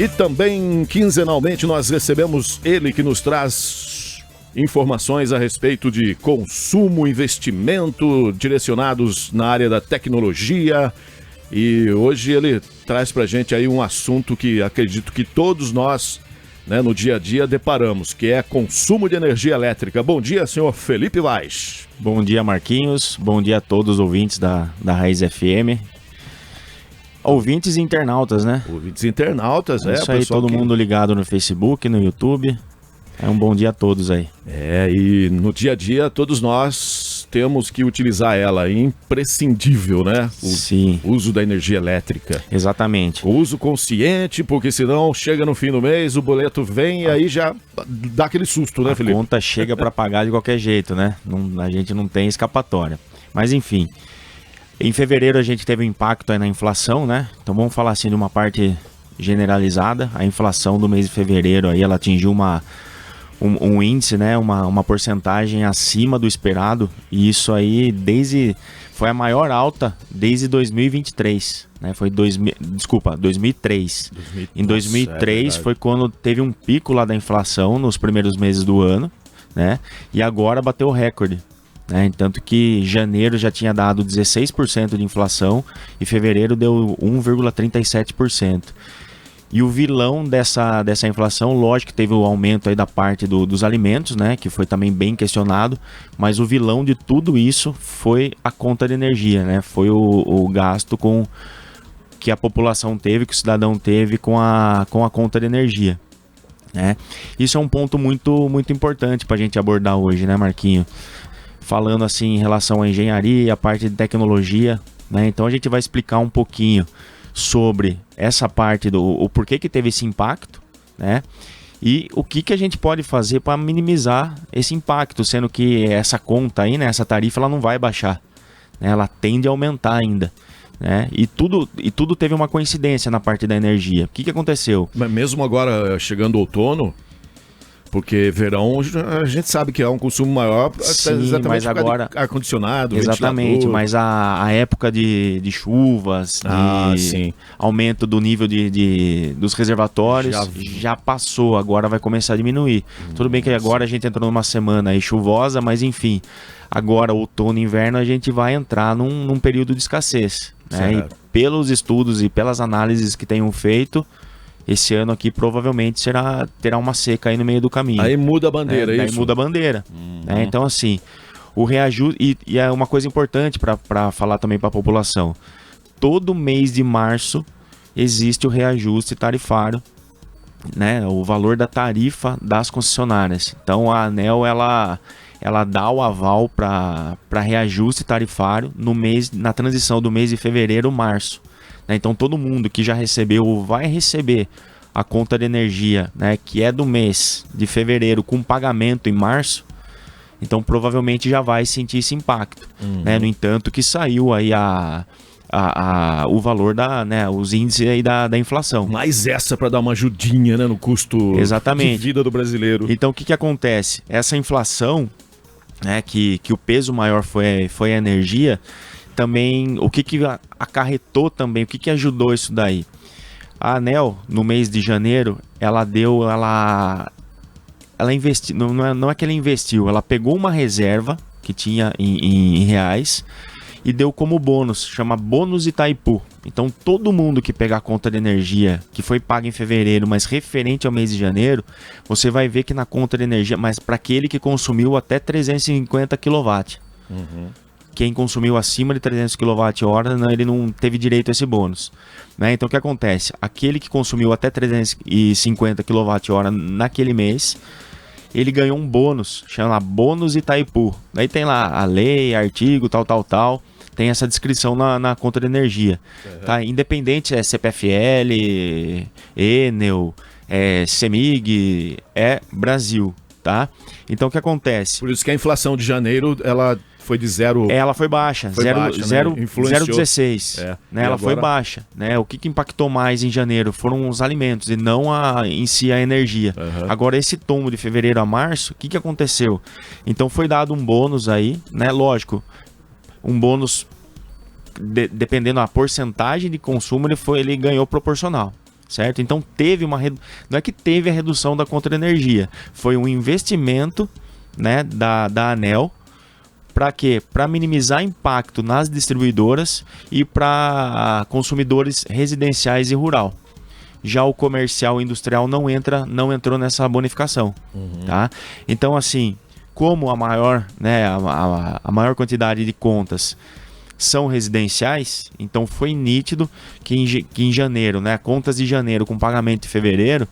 E também, quinzenalmente, nós recebemos ele que nos traz informações a respeito de consumo, investimento, direcionados na área da tecnologia. E hoje ele traz pra gente aí um assunto que acredito que todos nós, né, no dia a dia deparamos, que é consumo de energia elétrica. Bom dia, senhor Felipe Vaz. Bom dia, Marquinhos. Bom dia a todos os ouvintes da Raiz FM. Ouvintes e internautas, né? Ouvintes e internautas, Isso aí, todo mundo ligado no Facebook, no YouTube. É um bom dia a todos aí. E no dia a dia todos nós temos que utilizar ela, é imprescindível, né? Sim. O uso da energia elétrica. Exatamente. O uso consciente, porque senão chega no fim do mês, o boleto vem e aí já dá aquele susto, né, Felipe? A conta chega para pagar de qualquer jeito, né? A gente não tem escapatória. Mas enfim, em fevereiro a gente teve um impacto aí na inflação, né? Então vamos falar assim de uma parte generalizada. A inflação do mês de fevereiro aí ela atingiu um índice, né? Uma porcentagem acima do esperado. E isso aí foi a maior alta desde 2023, né? Foi 2003. Em 2003 foi quando teve um pico lá da inflação nos primeiros meses do ano, né? E agora bateu o recorde. Tanto que janeiro já tinha dado 16% de inflação e fevereiro deu 1,37%. E o vilão dessa inflação, lógico que teve o aumento aí da parte dos alimentos, né, que foi também bem questionado, mas o vilão de tudo isso foi a conta de energia, né, foi o gasto que a população teve, que o cidadão teve com a conta de energia. Né? Isso é um ponto muito, muito importante para a gente abordar hoje, né, Marquinho? Falando assim em relação à engenharia, a parte de tecnologia, né? Então a gente vai explicar um pouquinho sobre essa parte o porquê que teve esse impacto, né? E o que a gente pode fazer para minimizar esse impacto, sendo que essa conta aí, né, essa tarifa, ela não vai baixar, né? Ela tende a aumentar ainda, né? E tudo teve uma coincidência na parte da energia. O que aconteceu? Mas mesmo agora chegando o outono, porque verão a gente sabe que é um consumo maior, sim, exatamente mas agora ar-condicionado, exatamente, ventilador. Mas a época de chuvas, sim. aumento do nível dos reservatórios já passou, agora vai começar a diminuir. Tudo bem que agora a gente entrou numa semana aí chuvosa, mas enfim, agora outono e inverno a gente vai entrar num período de escassez, né? E pelos estudos e pelas análises que tenham feito, esse ano aqui provavelmente terá uma seca aí no meio do caminho. Aí muda a bandeira, Aí muda a bandeira. Né? Então assim, o reajuste, e é uma coisa importante para falar também para a população, todo mês de março existe o reajuste tarifário, né? O valor da tarifa das concessionárias. Então a ANEEL ela dá o aval para reajuste tarifário na transição do mês de fevereiro a março. Então todo mundo que já recebeu ou vai receber a conta de energia, né, que é do mês de fevereiro com pagamento em março, então provavelmente já vai sentir esse impacto. Né? No entanto que saiu aí o valor os índices aí da inflação. Mais essa para dar uma ajudinha, né, no custo Exatamente. de vida do brasileiro. Então o que acontece? Essa inflação, né, que o peso maior foi a energia, também, o que acarretou também, o que ajudou isso daí? A ANEEL, no mês de janeiro, ela investiu, não é que ela investiu, ela pegou uma reserva que tinha em reais e deu como bônus, chama bônus Itaipu. Então todo mundo que pegar a conta de energia que foi paga em fevereiro, mas referente ao mês de janeiro, você vai ver que na conta de energia, mas para aquele que consumiu até 350 kW. Quem consumiu acima de 300 kWh, ele não teve direito a esse bônus. Né? Então o que acontece? Aquele que consumiu até 350 kWh naquele mês, ele ganhou um bônus, chama bônus Itaipu. Daí tem lá a lei, artigo, tal. Tem essa descrição na conta de energia. Tá? Independente é CPFL, Enel, CEMIG, é Brasil. Tá? Então o que acontece? Por isso que a inflação de janeiro, ela foi de zero... Ela foi baixa, 0,16. Né? Ela foi baixa. Né? O que impactou mais em janeiro foram os alimentos e não em si a energia. Agora esse tombo de fevereiro a março, o que aconteceu? Então foi dado um bônus aí, né? Lógico, um bônus, dependendo da porcentagem de consumo, ele ganhou proporcional. certo? Então não é que teve a redução da contra-energia, foi um investimento, né, da ANEEL. Para quê? Para minimizar impacto nas distribuidoras e para consumidores residenciais e rural. Já o comercial e industrial não entrou nessa bonificação, tá? Então, assim, como a maior, né, a maior quantidade de contas são residenciais, então foi nítido que em janeiro, né, contas de janeiro com pagamento de fevereiro,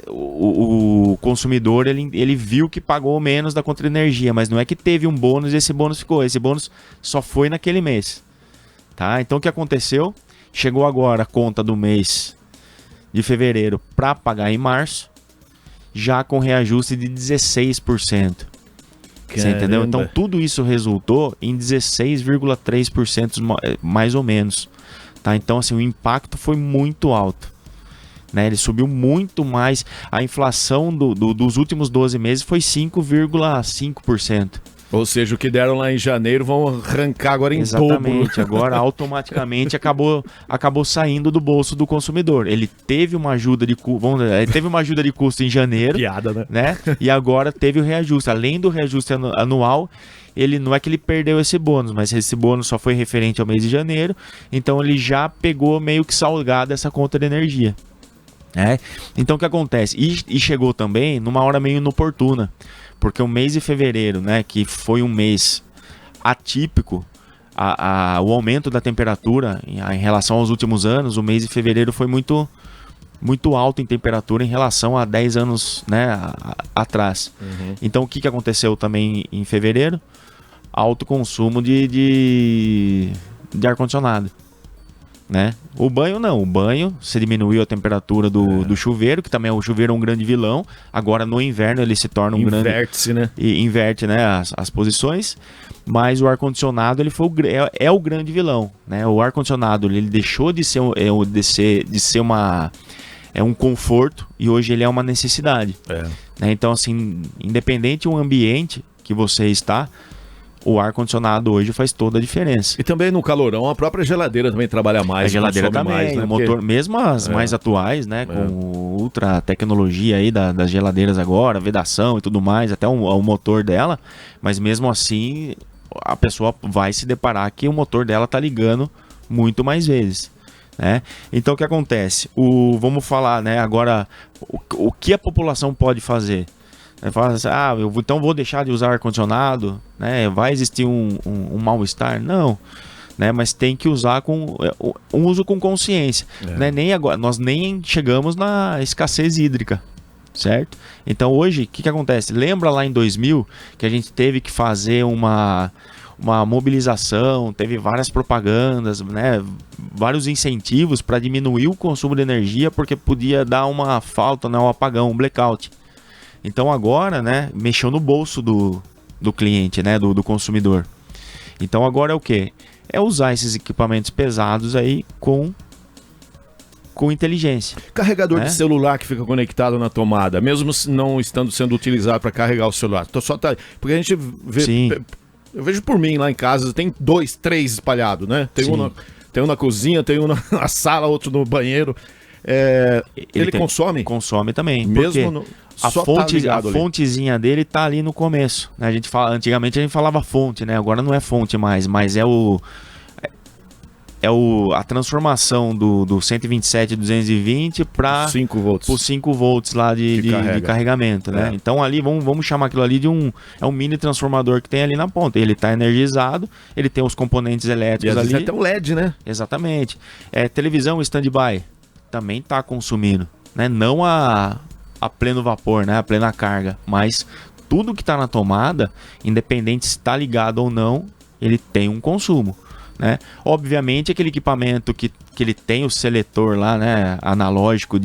o consumidor ele viu que pagou menos da contra-energia, mas não é que teve um bônus e esse bônus só foi naquele mês, tá? Então o que aconteceu? Chegou agora a conta do mês de fevereiro para pagar em março, já com reajuste de 16%. Você entendeu? Então tudo isso resultou em 16,3% mais ou menos, tá? Então assim, o impacto foi muito alto. Né, ele subiu muito mais. A inflação dos últimos 12 meses foi 5,5%. Ou seja, o que deram lá em janeiro vão arrancar agora em dobro. Exatamente, agora automaticamente acabou saindo do bolso do consumidor. Ele teve uma ajuda de custo em janeiro. Piada, né? E agora teve o reajuste. Além do reajuste anual, ele não é que ele perdeu esse bônus, mas esse bônus só foi referente ao mês de janeiro. Então ele já pegou meio que salgado essa conta de energia. Então o que acontece? E chegou também numa hora meio inoportuna, porque o mês de fevereiro, né, que foi um mês atípico, o aumento da temperatura em relação aos últimos anos, o mês de fevereiro foi muito, muito alto em temperatura em relação a 10 anos, né, atrás. Então o que aconteceu também em fevereiro? Alto consumo de ar-condicionado. Né? O banho não, o banho se diminuiu a temperatura do chuveiro, que também o chuveiro é um grande vilão. Agora no inverno ele se torna um grande... Inverte-se, né? E inverte, né, as posições. Mas o ar-condicionado ele foi o grande vilão, né? O ar-condicionado ele deixou de ser um conforto e hoje ele é uma necessidade. Né? Então assim, independente do ambiente que você está, o ar-condicionado hoje faz toda a diferença. E também no calorão, a própria geladeira também trabalha mais. A geladeira também, mais, né? O motor, mesmo as mais atuais, né? Com ultra tecnologia aí das geladeiras agora, vedação e tudo mais, até o motor dela. Mas mesmo assim, a pessoa vai se deparar que o motor dela tá ligando muito mais vezes. Né? Então o que acontece? Vamos falar, né, agora o que a população pode fazer? Fala assim, então vou deixar de usar ar-condicionado, né? Vai existir um mal-estar? Não, né? Mas tem que usar com um uso com consciência. Né? Nós nem chegamos na escassez hídrica, certo? Então hoje, o que acontece? Lembra lá em 2000 que a gente teve que fazer uma mobilização, teve várias propagandas, né? Vários incentivos para diminuir o consumo de energia porque podia dar uma falta, né? Um apagão, um blackout. Então agora, né, mexeu no bolso do cliente, né, do consumidor. Então agora é o quê? É usar esses equipamentos pesados aí com inteligência. Carregador de celular que fica conectado na tomada, mesmo não estando sendo utilizado para carregar o celular. Porque a gente vê... Sim. Eu vejo por mim lá em casa, tem 2, 3 espalhados, né? Tem um na cozinha, tem um na sala, outro no banheiro. Ele consome? Consome também. Mesmo a fontezinha dele tá ali no começo, né? Antigamente a gente falava fonte, né? Agora não é fonte mais, mas a transformação do 127 220 para 5 volts. Por 5 volts lá de carregamento, né? Então ali vamos chamar aquilo ali de um mini transformador que tem ali na ponta. Ele está energizado, ele tem os componentes elétricos ali. Até um LED, né? Exatamente. Televisão stand-by também está consumindo, né? Não a pleno vapor, né? A plena carga, mas tudo que está na tomada, independente se está ligado ou não, ele tem um consumo. Né? Obviamente aquele equipamento que ele tem o seletor lá, né, analógico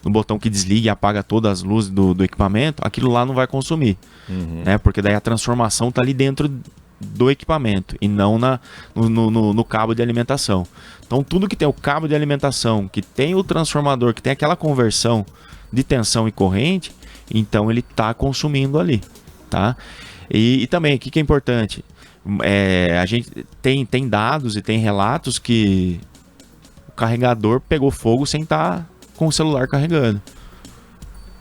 no botão que desliga e apaga todas as luzes do equipamento, aquilo lá não vai consumir, né? Porque daí a transformação está ali dentro do equipamento e não no cabo de alimentação. Então tudo que tem o cabo de alimentação, que tem o transformador, que tem aquela conversão de tensão e corrente, então ele está consumindo ali, tá? E também, o que é importante? A gente tem dados e tem relatos que carregador pegou fogo sem estar com o celular carregando.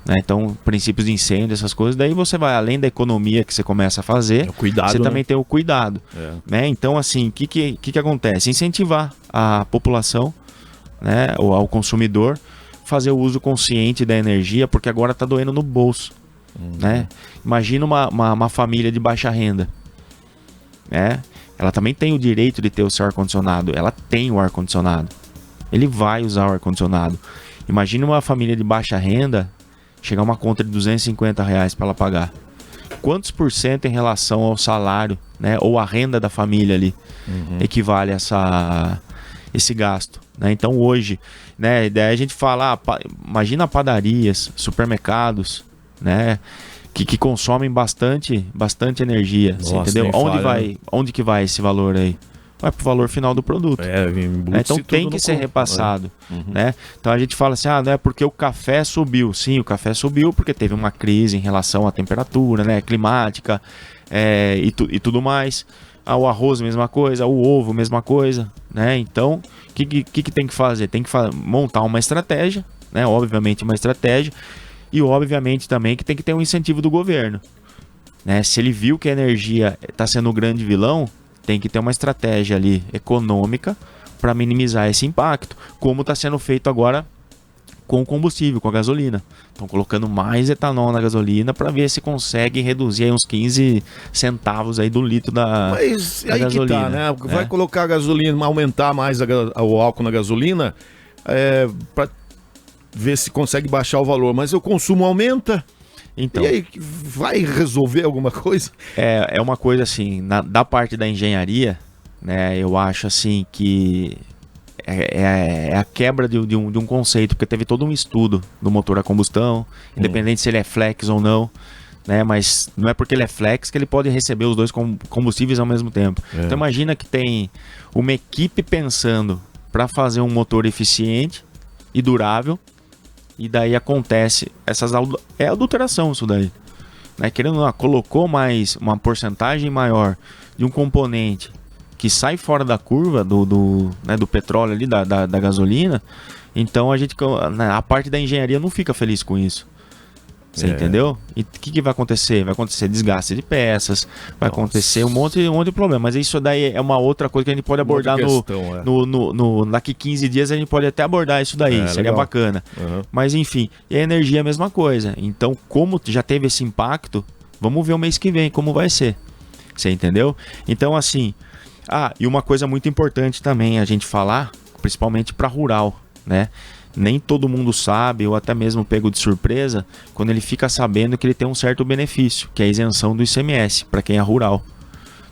Né? Então, princípios de incêndio, essas coisas, daí você vai, além da economia que você começa a fazer, cuidado, você né? também tem o cuidado. Né? Então, assim, o que acontece? Incentivar a população, né, ou ao consumidor, fazer o uso consciente da energia, porque agora está doendo no bolso. Né? Imagina uma família de baixa renda. Né? Ela também tem o direito de ter o seu ar-condicionado. Ela tem o ar-condicionado. Ele vai usar o ar-condicionado. Imagina uma família de baixa renda chegar uma conta de R$250 para ela pagar. Quantos por cento em relação ao salário, né, ou a renda da família ali, equivale a esse gasto? Né? Então hoje, né, daí a gente fala, imagina padarias, supermercados, né, que consomem bastante energia. Nossa, entendeu? Onde que vai esse valor aí? Vai pro valor final do produto. Então tem que ser repassado. Né? Então a gente fala assim, não é porque o café subiu. Sim, o café subiu porque teve uma crise em relação à temperatura, né, climática, e tudo mais. O arroz, mesma coisa. O ovo, mesma coisa. Né? Então, o que tem que fazer? Tem que montar uma estratégia, né? Obviamente uma estratégia, e obviamente também que tem que ter um incentivo do governo. Né? Se ele viu que a energia está sendo o grande vilão, tem que ter uma estratégia ali econômica para minimizar esse impacto, como está sendo feito agora com o combustível, com a gasolina. Estão colocando mais etanol na gasolina para ver se consegue reduzir aí uns 15 centavos aí do litro da gasolina. Que tá, né? Vai colocar a gasolina, aumentar mais o álcool na gasolina, para ver se consegue baixar o valor, mas o consumo aumenta. Então, e aí, vai resolver alguma coisa? É uma coisa assim, da parte da engenharia, né, eu acho assim que é a quebra de um conceito, porque teve todo um estudo do motor a combustão, independente se ele é flex ou não, né, mas não é porque ele é flex que ele pode receber os dois combustíveis ao mesmo tempo. Então imagina que tem uma equipe pensando para fazer um motor eficiente e durável, e daí acontece é adulteração isso daí, né? Querendo ou não, colocou mais uma porcentagem maior de um componente que sai fora da curva do petróleo ali, da gasolina. Então a parte da engenharia não fica feliz com isso. Você entendeu? E o que vai acontecer? Vai acontecer desgaste de peças, vai acontecer um monte de problema. Mas isso daí é uma outra coisa que a gente pode abordar daqui 15 dias a gente pode até abordar isso daí, seria legal. Bacana. Mas enfim, e a energia é a mesma coisa. Então, como já teve esse impacto, vamos ver o mês que vem como vai ser. Você entendeu? Então, assim, e uma coisa muito importante também a gente falar, principalmente para rural, né? Nem todo mundo sabe, ou até mesmo pego de surpresa, quando ele fica sabendo que ele tem um certo benefício, que é a isenção do ICMS, para quem é rural.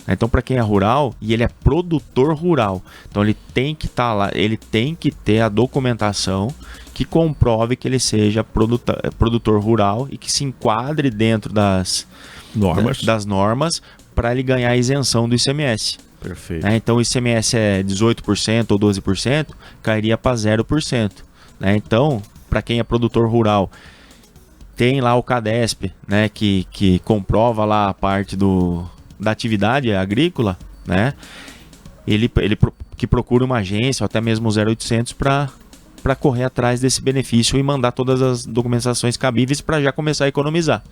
Então, para quem é rural, e ele é produtor rural, então ele tem que estar lá, ele tem que ter a documentação que comprove que ele seja produtor rural e que se enquadre dentro das normas para ele ganhar a isenção do ICMS. Perfeito. Então, o ICMS é 18% ou 12%, cairia para 0%. Então, para quem é produtor rural, tem lá o CADESP, né, que comprova lá a parte da atividade agrícola, né? Ele que procura uma agência ou até mesmo o 0800 para correr atrás desse benefício e mandar todas as documentações cabíveis para já começar a economizar.